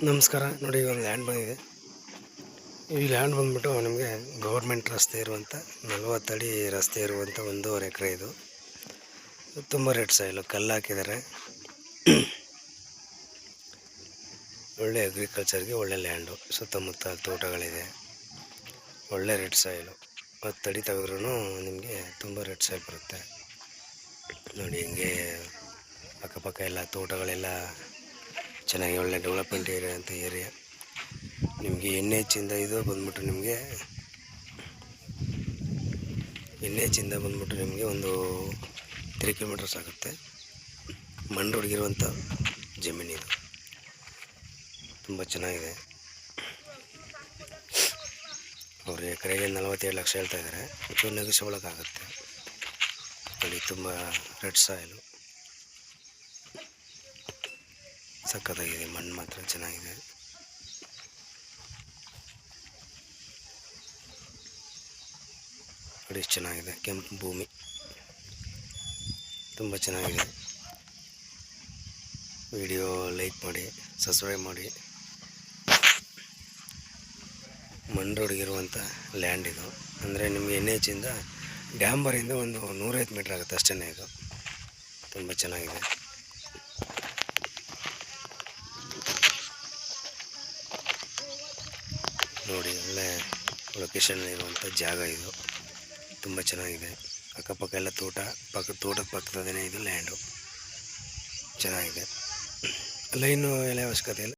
ನಮಸ್ಕಾರ ನೋಡಿ, ಒಂದು ಲ್ಯಾಂಡ್ ಬಂದಿದೆ. ಈ ಲ್ಯಾಂಡ್ ಬಂದ್ಬಿಟ್ಟು ನಿಮಗೆ ಗೌರ್ಮೆಂಟ್ ರಸ್ತೆ ಇರುವಂಥ 40 ಅಡಿ ರಸ್ತೆ ಇರುವಂಥ 1.5 ಎಕರೆ. ಇದು ತುಂಬ ರೆಡ್ ಸಾಯಿಲು, ಕಲ್ಲು ಹಾಕಿದ್ದಾರೆ. ಒಳ್ಳೆ ಅಗ್ರಿಕಲ್ಚರ್ಗೆ ಒಳ್ಳೆ ಲ್ಯಾಂಡು, ಸುತ್ತಮುತ್ತ ತೋಟಗಳಿದೆ. ಒಳ್ಳೆ ರೆಡ್ ಸಾಯಿಲು, 10 ಅಡಿ ತೆಗೆದ್ರೂ ನಿಮಗೆ ತುಂಬ ರೆಡ್ ಸಾಯಿಲ್ ಬರುತ್ತೆ. ನೋಡಿ, ಹಿಂಗೆ ಅಕ್ಕಪಕ್ಕ ಎಲ್ಲ ತೋಟಗಳೆಲ್ಲ ಚೆನ್ನಾಗಿ ಒಳ್ಳೆ ಡೆವಲಪ್ಮೆಂಟ್ ಏರಿಯಾ ಅಂತ ಏರಿಯಾ. ನಿಮಗೆ NH ಇಂದ ಇದು ಬಂದ್ಬಿಟ್ಟು ನಿಮಗೆ NH ಇಂದ ಬಂದ್ಬಿಟ್ಟು ನಿಮಗೆ ಒಂದು 3 ಕಿಲೋಮೀಟರ್ಸ್ ಆಗುತ್ತೆ. ಮಣ್ಣು ರೋಡ್ಗಿರುವಂಥ ಜಮೀನು ಇದು, ತುಂಬ ಚೆನ್ನಾಗಿದೆ. ಅವರು ಎಕರೆಗೆ 47 ಲಕ್ಷ ಹೇಳ್ತಾ ಇದ್ದಾರೆ, ಇದು ನೆಗೋಷಿಯಬಲ್ ನೋಡಿ. ತುಂಬ ರೆಡ್ ಸಾಯಿಲು, ಸಖತ್ತಾಗಿದೆ. ಮಣ್ಣು ಮಾತ್ರ ಚೆನ್ನಾಗಿದೆ. ನೋಡಿ ಎಷ್ಟು ಚೆನ್ನಾಗಿದೆ, ಕೆಂಪು ಭೂಮಿ, ತುಂಬ ಚೆನ್ನಾಗಿದೆ. ವಿಡಿಯೋ ಲೈಕ್ ಮಾಡಿ, ಸಬ್ಸ್ಕ್ರೈಬ್ ಮಾಡಿ. ಮಣ್ಣು ರೋಡ್ಗಿರುವಂಥ ಲ್ಯಾಂಡ್ ಇದು. ಅಂದರೆ ನಿಮಗೆ NH ಇಂದ ಡ್ಯಾಂಬರಿಂದ ಒಂದು 150 ಮೀಟ್ರ್ ಆಗುತ್ತೆ ಅಷ್ಟೇ. ಇದು ತುಂಬ ಚೆನ್ನಾಗಿದೆ. ನೋಡಿ, ಒಳ್ಳೆ ಲೊಕೇಶನ್ ಇರುವಂಥ ಜಾಗ ಇದು, ತುಂಬ ಚೆನ್ನಾಗಿದೆ. ಅಕ್ಕಪಕ್ಕ ಎಲ್ಲ ತೋಟದ ಪಕ್ಕದಲ್ಲೇ ಇದು ಲ್ಯಾಂಡು ಚೆನ್ನಾಗಿದೆ. ಲೈನು ಎಲ್ಲ ಅವಶ್ಯಕತೆ ಇಲ್ಲ.